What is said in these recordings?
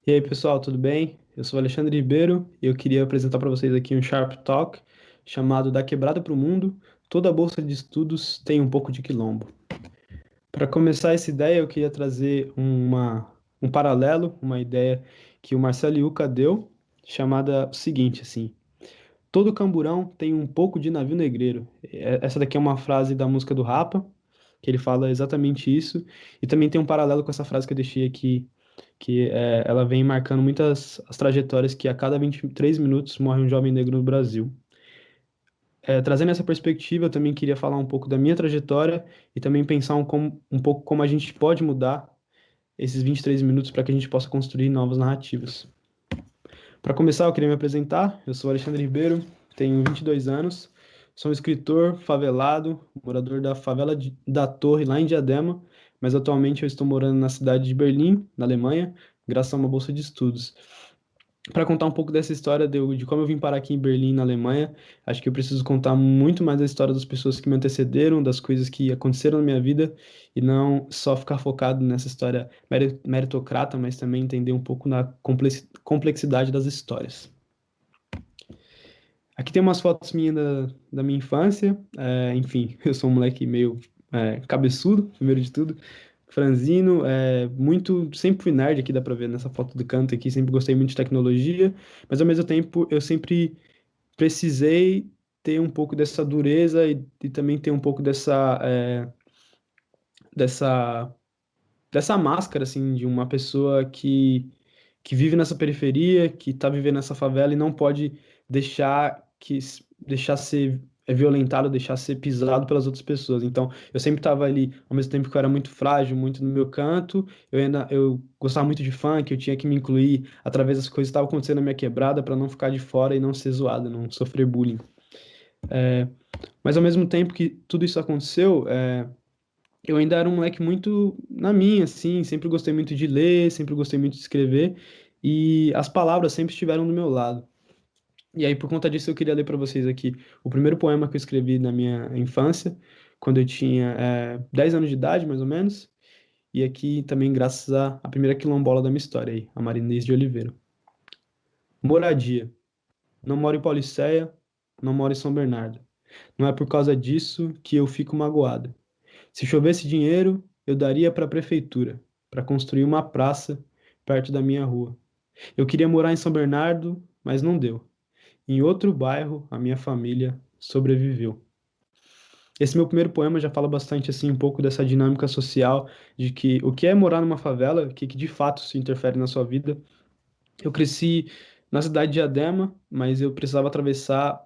E aí, pessoal, tudo bem? Eu sou o Alexandre Ribeiro e eu queria apresentar para vocês aqui um Sharp Talk chamado Da Quebrada para o Mundo. Toda bolsa de estudos tem um pouco de quilombo. Para começar essa ideia, eu queria trazer um paralelo, uma ideia que o Marcelo Iuca deu, chamada o seguinte, assim: todo camburão tem um pouco de navio negreiro. Essa daqui é uma frase da música do Rapa, que ele fala exatamente isso, e também tem um paralelo com essa frase que eu deixei aqui ela vem marcando muitas as trajetórias que a cada 23 minutos morre um jovem negro no Brasil. Trazendo essa perspectiva, eu também queria falar um pouco da minha trajetória e também pensar um pouco como a gente pode mudar esses 23 minutos para que a gente possa construir novas narrativas. Para começar, eu queria me apresentar. Eu sou Alexandre Ribeiro, tenho 22 anos, sou um escritor favelado, morador da da Torre, lá em Diadema, mas atualmente eu estou morando na cidade de Berlim, na Alemanha, graças a uma bolsa de estudos. Para contar um pouco dessa história de como eu vim parar aqui em Berlim, na Alemanha, acho que eu preciso contar muito mais a história das pessoas que me antecederam, das coisas que aconteceram na minha vida, e não só ficar focado nessa história meritocrata, mas também entender um pouco na complexidade das histórias. Aqui tem umas fotos minhas da minha infância. Enfim, eu sou um moleque meio cabeçudo, primeiro de tudo, franzino, sempre fui nerd aqui, dá pra ver nessa foto do canto aqui, sempre gostei muito de tecnologia, mas ao mesmo tempo eu sempre precisei ter um pouco dessa dureza e também ter um pouco dessa, dessa máscara, assim, de uma pessoa que vive nessa periferia, que tá vivendo nessa favela e não pode deixar ser violentado, deixar ser pisado pelas outras pessoas. Então, eu sempre estava ali, ao mesmo tempo que eu era muito frágil, muito no meu canto, eu gostava muito de funk, eu tinha que me incluir através das coisas que estavam acontecendo na minha quebrada para não ficar de fora e não ser zoado, não sofrer bullying. Mas ao mesmo tempo que tudo isso aconteceu, eu ainda era um moleque muito na minha, assim, sempre gostei muito de ler, sempre gostei muito de escrever, e as palavras sempre estiveram do meu lado. E aí, por conta disso, eu queria ler para vocês aqui o primeiro poema que eu escrevi na minha infância, quando eu tinha 10 anos de idade, mais ou menos, e aqui também graças à primeira quilombola da minha história aí, a Marinês de Oliveira. Moradia. Não moro em Paulicéia, não moro em São Bernardo. Não é por causa disso que eu fico magoado. Se chovesse dinheiro, eu daria para a prefeitura, para construir uma praça perto da minha rua. Eu queria morar em São Bernardo, mas não deu. Em outro bairro, a minha família sobreviveu. Esse meu primeiro poema já fala bastante assim um pouco dessa dinâmica social de que o que é morar numa favela, que de fato se interfere na sua vida. Eu cresci na cidade de Diadema, mas eu precisava atravessar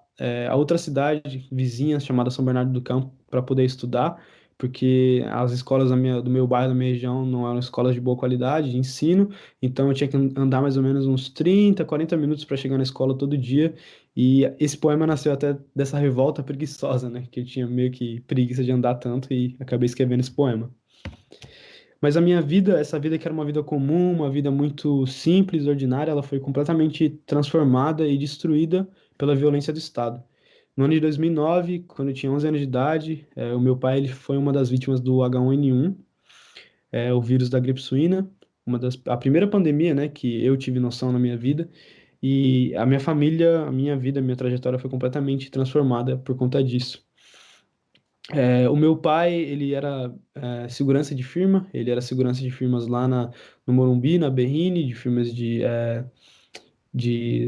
a outra cidade vizinha, chamada São Bernardo do Campo, para poder estudar, porque as escolas do meu bairro, da minha região, não eram escolas de boa qualidade de ensino, então eu tinha que andar mais ou menos uns 30, 40 minutos para chegar na escola todo dia, e esse poema nasceu até dessa revolta preguiçosa, né, que eu tinha meio que preguiça de andar tanto e acabei escrevendo esse poema. Mas a minha vida, essa vida que era uma vida comum, uma vida muito simples, ordinária, ela foi completamente transformada e destruída pela violência do Estado. No ano de 2009, quando eu tinha 11 anos de idade, o meu pai ele foi uma das vítimas do H1N1, o vírus da gripe suína, a primeira pandemia, né, que eu tive noção na minha vida, e a minha família, a minha vida, a minha trajetória foi completamente transformada por conta disso. O meu pai, ele era segurança de firma, ele era segurança de firmas lá no Morumbi, na Berrine, de firmas de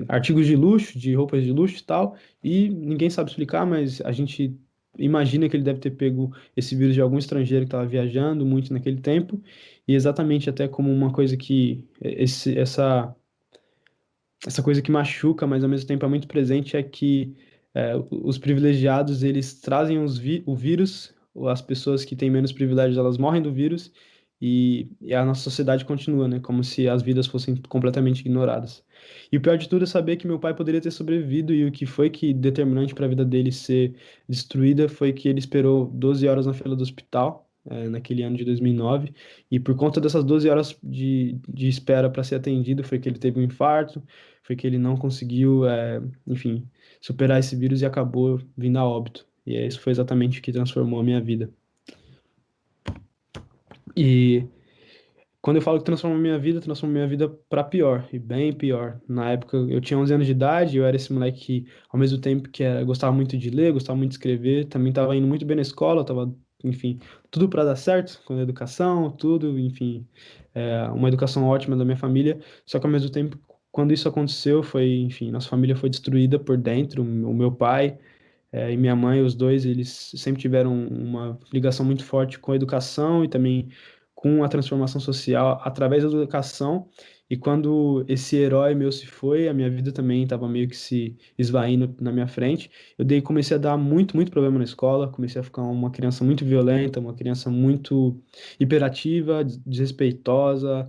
artigos de luxo, de roupas de luxo e tal, e ninguém sabe explicar, mas a gente imagina que ele deve ter pego esse vírus de algum estrangeiro que estava viajando muito naquele tempo, e exatamente até como uma coisa essa coisa que machuca, mas ao mesmo tempo é muito presente, é que os privilegiados, eles trazem o vírus, ou as pessoas que têm menos privilégios, elas morrem do vírus, e a nossa sociedade continua, né? Como se as vidas fossem completamente ignoradas. E o pior de tudo é saber que meu pai poderia ter sobrevivido, e o que foi que determinante para a vida dele ser destruída foi que ele esperou 12 horas na fila do hospital, naquele ano de 2009, e por conta dessas 12 horas de espera para ser atendido, foi que ele teve um infarto, foi que ele não conseguiu, enfim, superar esse vírus e acabou vindo a óbito. E isso foi exatamente o que transformou a minha vida. E Quando eu falo que transformou minha vida para pior, e bem pior. Na época eu tinha 11 anos de idade, eu era esse moleque que, ao mesmo tempo que gostava muito de ler, gostava muito de escrever, também estava indo muito bem na escola, estava, enfim, tudo para dar certo, com a educação, tudo, enfim, uma educação ótima da minha família. Só que ao mesmo tempo, quando isso aconteceu, foi, enfim, nossa família foi destruída por dentro, o meu pai. E minha mãe, os dois, eles sempre tiveram uma ligação muito forte com a educação e também com a transformação social através da educação. E quando esse herói meu se foi, a minha vida também estava meio que se esvaindo na minha frente. Comecei a dar muito problema na escola, comecei a ficar uma criança muito violenta, uma criança muito hiperativa, desrespeitosa.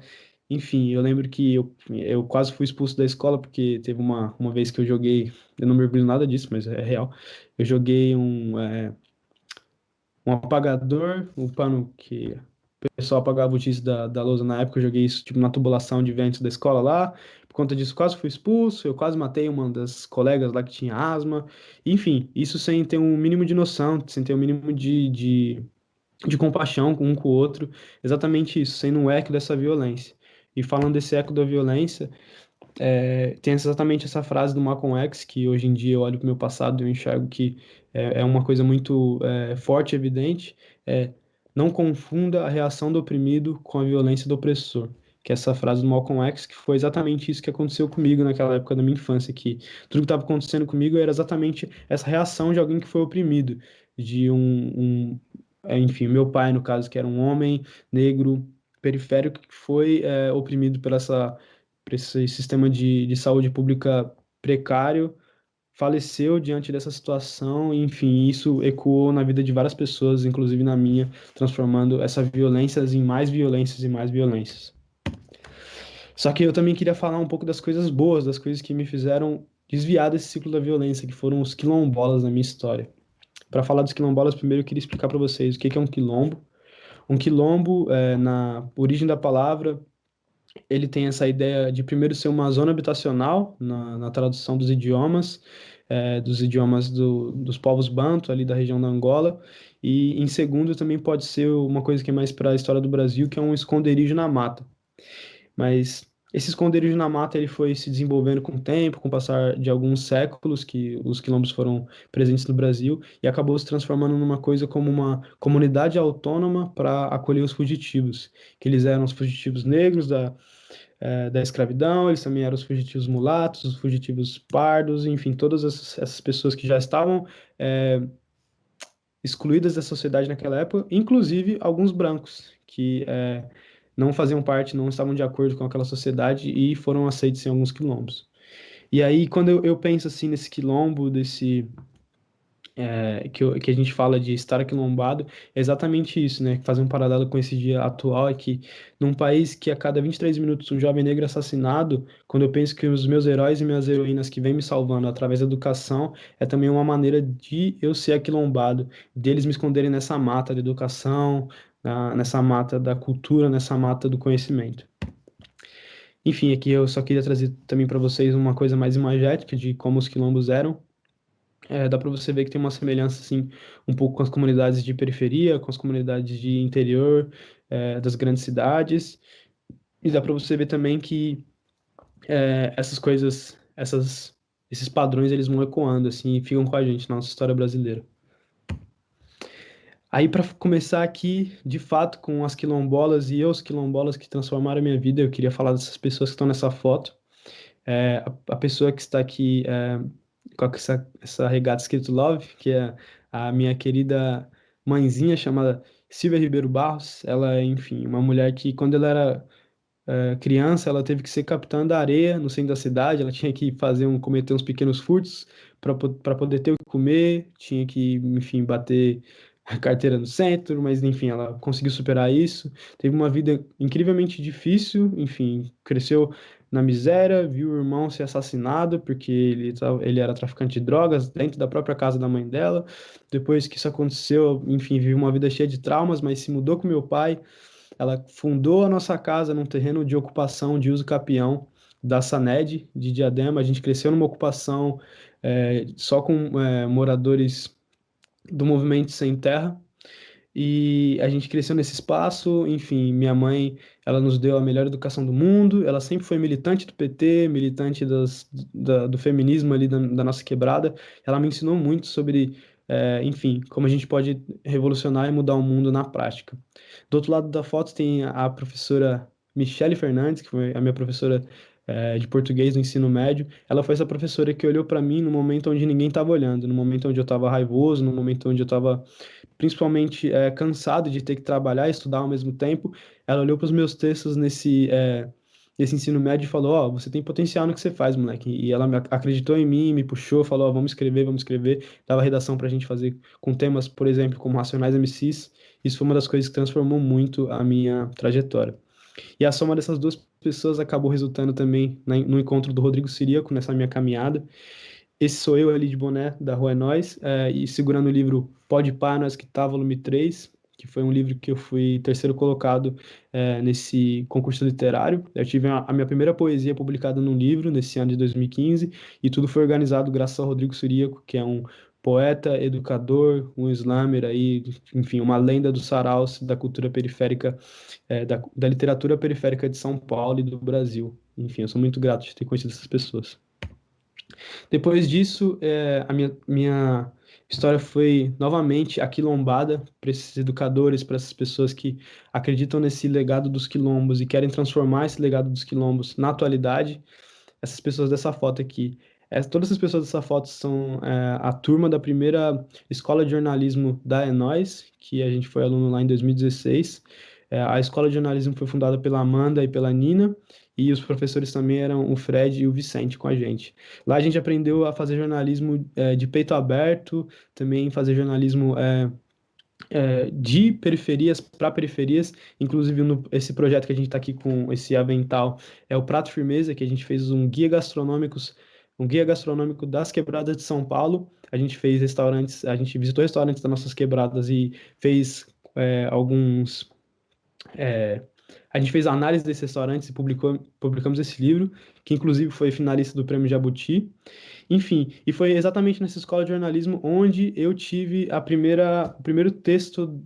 Enfim, eu lembro que eu quase fui expulso da escola porque teve uma vez que eu joguei, eu não me orgulho nada disso, mas é real. Eu joguei um apagador, um pano que o pessoal apagava o giz da lousa na época. Eu joguei isso tipo na tubulação de ventos da escola lá. Por conta disso, quase fui expulso. Eu quase matei uma das colegas lá que tinha asma. Enfim, isso sem ter um mínimo de noção, sem ter um mínimo de compaixão com um com o outro. Exatamente isso, sendo um eco dessa violência. E falando desse eco da violência. Tem exatamente essa frase do Malcolm X, que hoje em dia eu olho para o meu passado e eu enxergo que é uma coisa muito forte e evidente, é não confunda a reação do oprimido com a violência do opressor. Que é essa frase do Malcolm X, que foi exatamente isso que aconteceu comigo naquela época da minha infância, que tudo que estava acontecendo comigo era exatamente essa reação de alguém que foi oprimido, de enfim, meu pai, no caso, que era um homem negro periférico que foi oprimido por esse sistema de saúde pública precário, faleceu diante dessa situação, e, enfim, isso ecoou na vida de várias pessoas, inclusive na minha, transformando essa violência em mais violências e mais violências. Só que eu também queria falar um pouco das coisas boas, das coisas que me fizeram desviar desse ciclo da violência, que foram os quilombolas na minha história. Para falar dos quilombolas, primeiro eu queria explicar para vocês o que é um quilombo. Um quilombo, na origem da palavra, ele tem essa ideia de primeiro ser uma zona habitacional, na tradução dos idiomas dos povos Banto, ali da região da Angola, e em segundo também pode ser uma coisa que é mais para a história do Brasil, que é um esconderijo na mata. Mas esse esconderijo na mata ele foi se desenvolvendo com o tempo, com o passar de alguns séculos que os quilombos foram presentes no Brasil, e acabou se transformando numa coisa como uma comunidade autônoma para acolher os fugitivos, que eles eram os fugitivos negros da escravidão, eles também eram os fugitivos mulatos, os fugitivos pardos, enfim, todas essas pessoas que já estavam é, excluídas da sociedade naquela época, inclusive alguns brancos, que não faziam parte, não estavam de acordo com aquela sociedade e foram aceitos em alguns quilombos. E aí, quando eu penso assim nesse quilombo, que a gente fala de estar aquilombado, é exatamente isso, né? Fazer um paralelo com esse dia atual é que num país que a cada 23 minutos um jovem negro é assassinado, quando eu penso que os meus heróis e minhas heroínas que vêm me salvando através da educação, é também uma maneira de eu ser aquilombado, deles me esconderem nessa mata da educação, nessa mata da cultura, nessa mata do conhecimento. Enfim, aqui eu só queria trazer também para vocês uma coisa mais imagética de como os quilombos eram. Dá para você ver que tem uma semelhança, assim, um pouco com as comunidades de periferia, com as comunidades de interior, das grandes cidades. E dá para você ver também que essas coisas, esses padrões, eles vão ecoando, assim, e ficam com a gente na nossa história brasileira. Aí, para começar aqui, de fato, com as quilombolas e os quilombolas que transformaram a minha vida, eu queria falar dessas pessoas que estão nessa foto. A pessoa que está aqui com essa regata escrito Love, que é a minha querida mãezinha chamada Silvia Ribeiro Barros. Ela é, enfim, uma mulher que, quando ela era criança, ela teve que ser capitã da areia no centro da cidade. Ela tinha que cometer uns pequenos furtos para poder ter o que comer, tinha que, enfim, bater a carteira no centro, mas enfim, ela conseguiu superar isso. Teve uma vida incrivelmente difícil, enfim, cresceu na miséria, viu o irmão ser assassinado porque ele era traficante de drogas dentro da própria casa da mãe dela. Depois que isso aconteceu, enfim, viu uma vida cheia de traumas, mas se mudou com meu pai. Ela fundou a nossa casa num terreno de ocupação de uso capião da SANED de Diadema. A gente cresceu numa ocupação só com moradores do movimento sem terra. E a gente cresceu nesse espaço, enfim, minha mãe, ela nos deu a melhor educação do mundo, ela sempre foi militante do PT, militante do feminismo ali da nossa quebrada, ela me ensinou muito sobre, enfim, como a gente pode revolucionar e mudar o mundo na prática. Do outro lado da foto tem a professora Michele Fernandes, que foi a minha professora, de português no ensino médio. Ela foi essa professora que olhou para mim no momento onde ninguém estava olhando, no momento onde eu estava raivoso, no momento onde eu estava principalmente cansado de ter que trabalhar e estudar ao mesmo tempo. Ela olhou para os meus textos nesse ensino médio e falou: Ó, você tem potencial no que você faz, moleque. E ela acreditou em mim, me puxou, falou: Ó, vamos escrever, vamos escrever. Dava redação para a gente fazer com temas, por exemplo, como Racionais MCs. Isso foi uma das coisas que transformou muito a minha trajetória. E a soma dessas duas pessoas acabou resultando também no encontro do Rodrigo Siríaco nessa minha caminhada. Esse sou eu ali de boné da Rua é Nós, e segurando o livro Pode Pá, Nós que tá, volume 3, que foi um livro que eu fui terceiro colocado nesse concurso literário. Eu tive a minha primeira poesia publicada num livro nesse ano de 2015, e tudo foi organizado graças ao Rodrigo Suríaco, que é um poeta, educador, um slammer aí, enfim, uma lenda do saraus, da cultura periférica, da literatura periférica de São Paulo e do Brasil. Enfim, eu sou muito grato de ter conhecido essas pessoas. Depois disso, a minha história foi novamente aquilombada para esses educadores, para essas pessoas que acreditam nesse legado dos quilombos e querem transformar esse legado dos quilombos na atualidade. Essas pessoas dessa foto aqui. Todas as pessoas dessa foto são a turma da primeira escola de jornalismo da Enóis, que a gente foi aluno lá em 2016. A escola de jornalismo foi fundada pela Amanda e pela Nina, e os professores também eram o Fred e o Vicente com a gente. Lá a gente aprendeu a fazer jornalismo de peito aberto, também fazer jornalismo de periferias para periferias, inclusive esse projeto que a gente está aqui com esse avental é o Prato Firmeza, que a gente fez um guia gastronômico das quebradas de São Paulo. A gente fez restaurantes, a gente visitou restaurantes das nossas quebradas e fez alguns a gente fez a análise desses restaurantes e publicamos esse livro, que inclusive foi finalista do Prêmio Jabuti. Enfim, e foi exatamente nessa escola de jornalismo onde eu tive o primeiro texto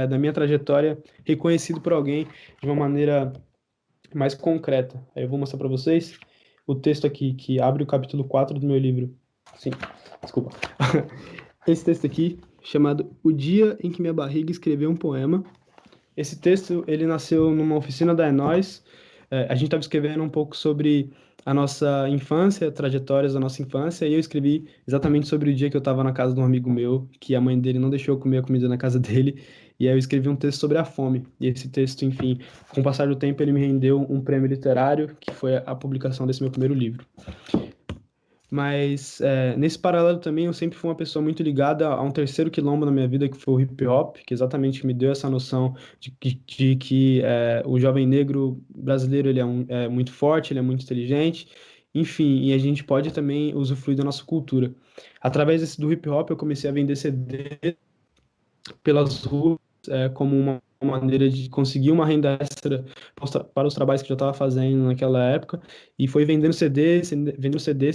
da minha trajetória reconhecido por alguém de uma maneira mais concreta. Aí eu vou mostrar para vocês o texto aqui, que abre o capítulo 4 do meu livro. Sim, desculpa. Esse texto aqui, chamado O Dia em que Minha Barriga Escreveu um Poema. Esse texto, ele nasceu numa oficina da Enóis. A gente estava escrevendo um pouco sobre a nossa infância, trajetórias da nossa infância, e eu escrevi exatamente sobre o dia que eu estava na casa de um amigo meu, que a mãe dele não deixou eu comer a comida na casa dele, e aí eu escrevi um texto sobre a fome. E esse texto, enfim, com o passar do tempo, ele me rendeu um prêmio literário, que foi a publicação desse meu primeiro livro. Mas nesse paralelo também eu sempre fui uma pessoa muito ligada a um terceiro quilombo na minha vida, que foi o hip hop, que exatamente me deu essa noção de que o jovem negro brasileiro ele é muito forte, ele é muito inteligente, enfim, e a gente pode também usufruir da nossa cultura. Através do hip hop eu comecei a vender CD pelas ruas como uma maneira de conseguir uma renda extra para os trabalhos que eu já estava fazendo naquela época. E foi vendendo CDs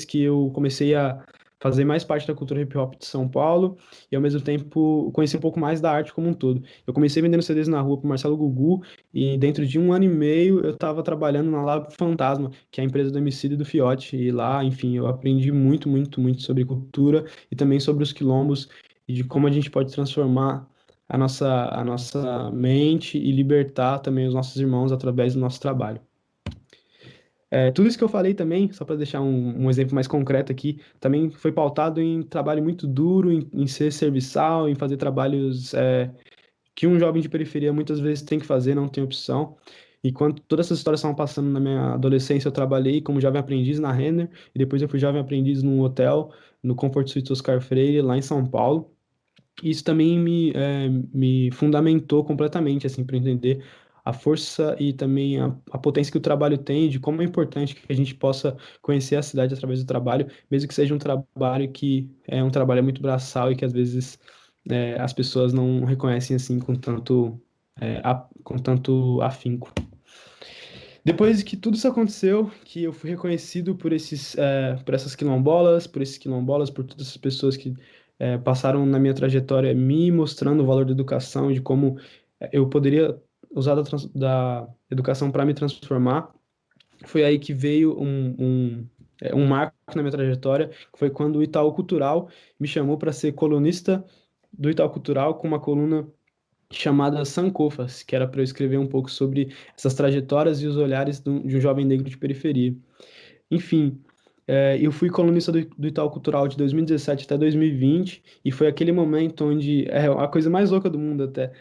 que eu comecei a fazer mais parte da cultura hip hop de São Paulo e ao mesmo tempo conhecer um pouco mais da arte como um todo. Eu comecei vendendo CDs na rua para Marcelo Gugu e dentro de um ano e meio eu estava trabalhando na Lab Fantasma, que é a empresa do Emicida e do Fiote. E lá, enfim, eu aprendi muito, muito, muito sobre cultura e também sobre os quilombos e de como a gente pode transformar a nossa mente e libertar também os nossos irmãos através do nosso trabalho. Tudo isso que eu falei também, só para deixar um exemplo mais concreto aqui, também foi pautado em trabalho muito duro, em ser serviçal, em fazer trabalhos que um jovem de periferia muitas vezes tem que fazer, não tem opção. E quando todas essas histórias estavam passando na minha adolescência, eu trabalhei como jovem aprendiz na Renner, e depois eu fui jovem aprendiz num hotel, no Comfort Suites Oscar Freire, lá em São Paulo. Isso também me fundamentou completamente, assim, para entender a força e também a potência que o trabalho tem, de como é importante que a gente possa conhecer a cidade através do trabalho, mesmo que seja um trabalho que é um trabalho muito braçal e que às vezes as pessoas não reconhecem assim com tanto afinco. Depois que tudo isso aconteceu, que eu fui reconhecido por essas quilombolas, por esses quilombolas, por todas essas pessoas que passaram na minha trajetória me mostrando o valor da educação e de como eu poderia usar da educação para me transformar. Foi aí que veio um marco na minha trajetória, que foi quando o Itaú Cultural me chamou para ser colunista do Itaú Cultural com uma coluna chamada Sancofas, que era para eu escrever um pouco sobre essas trajetórias e os olhares de um jovem negro de periferia. Enfim, eu fui colunista do Itaú Cultural de 2017 até 2020, e foi aquele momento onde é a coisa mais louca do mundo até.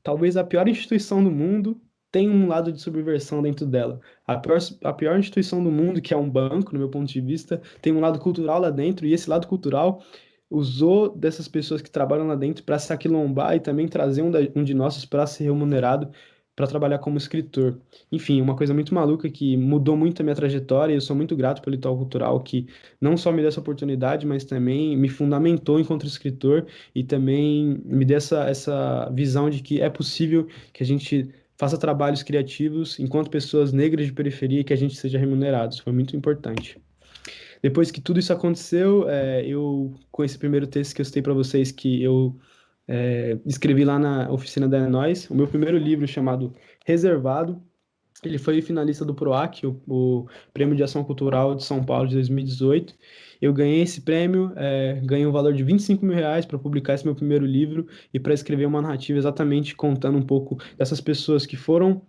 Talvez a pior instituição do mundo tem um lado de subversão dentro dela. A pior instituição do mundo, que é um banco, no meu ponto de vista, tem um lado cultural lá dentro, e esse lado cultural usou dessas pessoas que trabalham lá dentro para se aquilombar e também trazer um de nossos para ser remunerado para trabalhar como escritor. Enfim, uma coisa muito maluca que mudou muito a minha trajetória e eu sou muito grato pelo Itaú Cultural, que não só me deu essa oportunidade, mas também me fundamentou enquanto escritor e também me deu essa visão de que é possível que a gente faça trabalhos criativos enquanto pessoas negras de periferia e que a gente seja remunerado. Isso foi muito importante. Depois que tudo isso aconteceu, com esse primeiro texto que eu citei para vocês, que eu escrevi lá na oficina da Nós, o meu primeiro livro chamado Reservado, ele foi finalista do PROAC, o Prêmio de Ação Cultural de São Paulo de 2018. Eu ganhei esse prêmio, ganhei um valor de R$ 25.000 para publicar esse meu primeiro livro e para escrever uma narrativa exatamente contando um pouco dessas pessoas que foram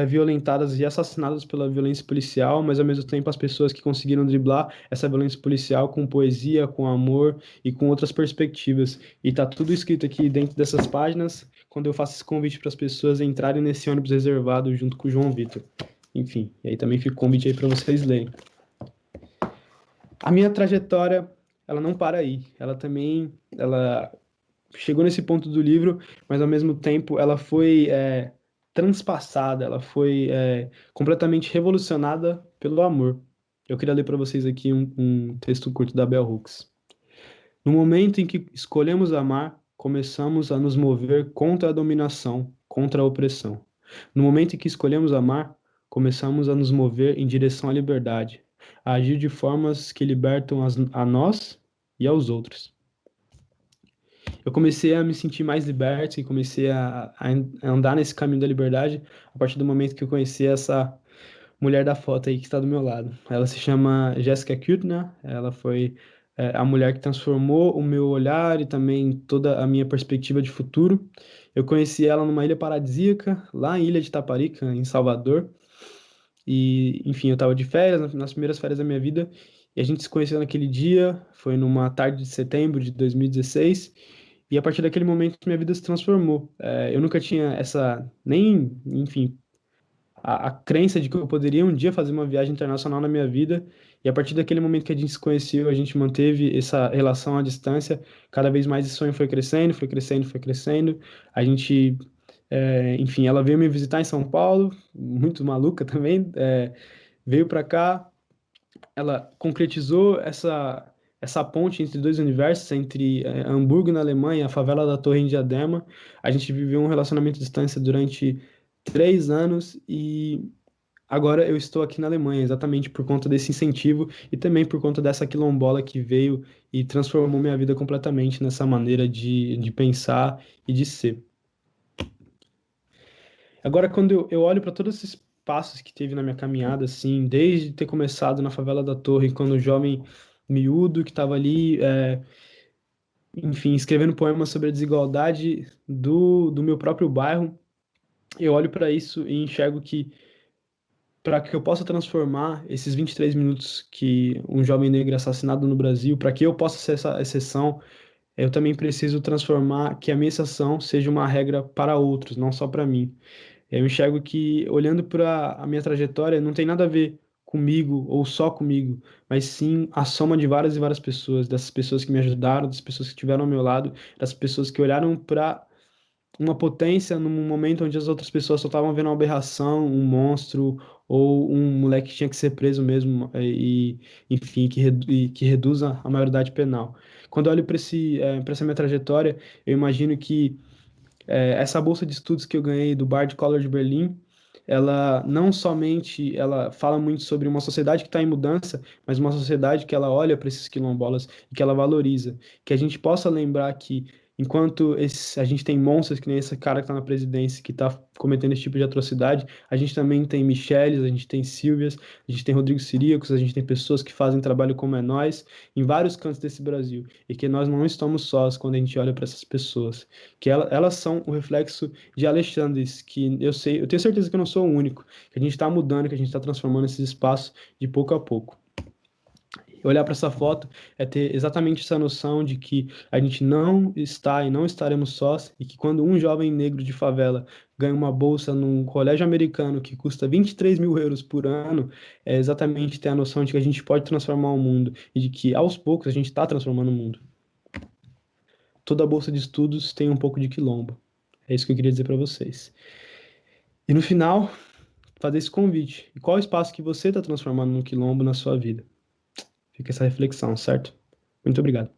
violentadas e assassinadas pela violência policial, mas ao mesmo tempo as pessoas que conseguiram driblar essa violência policial com poesia, com amor e com outras perspectivas. E tá tudo escrito aqui dentro dessas páginas, quando eu faço esse convite para as pessoas entrarem nesse ônibus reservado junto com o João Vitor. Enfim, e aí também fica o convite aí para vocês lerem. A minha trajetória, ela não para aí. Ela chegou nesse ponto do livro, mas ao mesmo tempo ela foi transpassada, ela foi completamente revolucionada pelo amor. Eu queria ler para vocês aqui um texto curto da Bell Hooks. No momento em que escolhemos amar, começamos a nos mover contra a dominação, contra a opressão. No momento em que escolhemos amar, começamos a nos mover em direção à liberdade, a agir de formas que libertam a nós e aos outros. Eu comecei a me sentir mais liberto e comecei a andar nesse caminho da liberdade a partir do momento que eu conheci essa mulher da foto aí que está do meu lado. Ela se chama Jessica Kuttner, ela foi a mulher que transformou o meu olhar e também toda a minha perspectiva de futuro. Eu conheci ela numa ilha paradisíaca, lá em Ilha de Taparica, em Salvador. E, enfim, eu estava de férias, nas primeiras férias da minha vida, e a gente se conheceu naquele dia, foi numa tarde de setembro de 2016, e a partir daquele momento minha vida se transformou. Eu nunca tinha nem, enfim, a crença de que eu poderia um dia fazer uma viagem internacional na minha vida. E a partir daquele momento que a gente se conheceu, a gente manteve essa relação à distância. Cada vez mais esse sonho foi crescendo, foi crescendo, foi crescendo. A gente, enfim, ela veio me visitar em São Paulo, muito maluca também. Veio para cá, ela concretizou essa ponte entre dois universos, entre Hamburgo, na Alemanha, e a favela da Torre em Diadema. A gente viveu um relacionamento à distância durante 3 anos e agora eu estou aqui na Alemanha, exatamente por conta desse incentivo e também por conta dessa quilombola que veio e transformou minha vida completamente nessa maneira de pensar e de ser. Agora, quando eu olho para todos esses passos que teve na minha caminhada, assim, desde ter começado na favela da Torre, quando jovem miúdo que estava ali, enfim, escrevendo poemas sobre a desigualdade do meu próprio bairro, eu olho para isso e enxergo que para que eu possa transformar esses 23 minutos que um jovem negro é assassinado no Brasil, para que eu possa ser essa exceção, eu também preciso transformar que a minha exceção seja uma regra para outros, não só para mim. Eu enxergo que, olhando para a minha trajetória, não tem nada a ver comigo ou só comigo, mas sim a soma de várias e várias pessoas, dessas pessoas que me ajudaram, das pessoas que estiveram ao meu lado, das pessoas que olharam para uma potência num momento onde as outras pessoas só estavam vendo uma aberração, um monstro ou um moleque que tinha que ser preso mesmo e enfim que reduza a maioridade penal. Quando eu olho para essa minha trajetória, eu imagino que essa bolsa de estudos que eu ganhei do Bard College de Berlim ela não somente ela fala muito sobre uma sociedade que está em mudança, mas uma sociedade que ela olha para esses quilombolas e que ela valoriza. Que a gente possa lembrar que enquanto a gente tem monstros que nem esse cara que está na presidência, que está cometendo esse tipo de atrocidade, a gente também tem Micheles, a gente tem Silvias, a gente tem Rodrigo Siríacos, a gente tem pessoas que fazem trabalho como é nós, em vários cantos desse Brasil. E que nós não estamos sós quando a gente olha para essas pessoas. Que elas são o reflexo de Alexandres, que eu sei, eu tenho certeza que eu não sou o único, que a gente está mudando, que a gente está transformando esses espaços de pouco a pouco. Olhar para essa foto é ter exatamente essa noção de que a gente não está e não estaremos sós, e que quando um jovem negro de favela ganha uma bolsa num colégio americano que custa 23 mil euros por ano, é exatamente ter a noção de que a gente pode transformar o mundo e de que aos poucos a gente está transformando o mundo. Toda bolsa de estudos tem um pouco de quilombo. É isso que eu queria dizer para vocês. E no final, fazer esse convite. E qual o espaço que você está transformando no quilombo na sua vida? Fica essa reflexão, certo? Muito obrigado.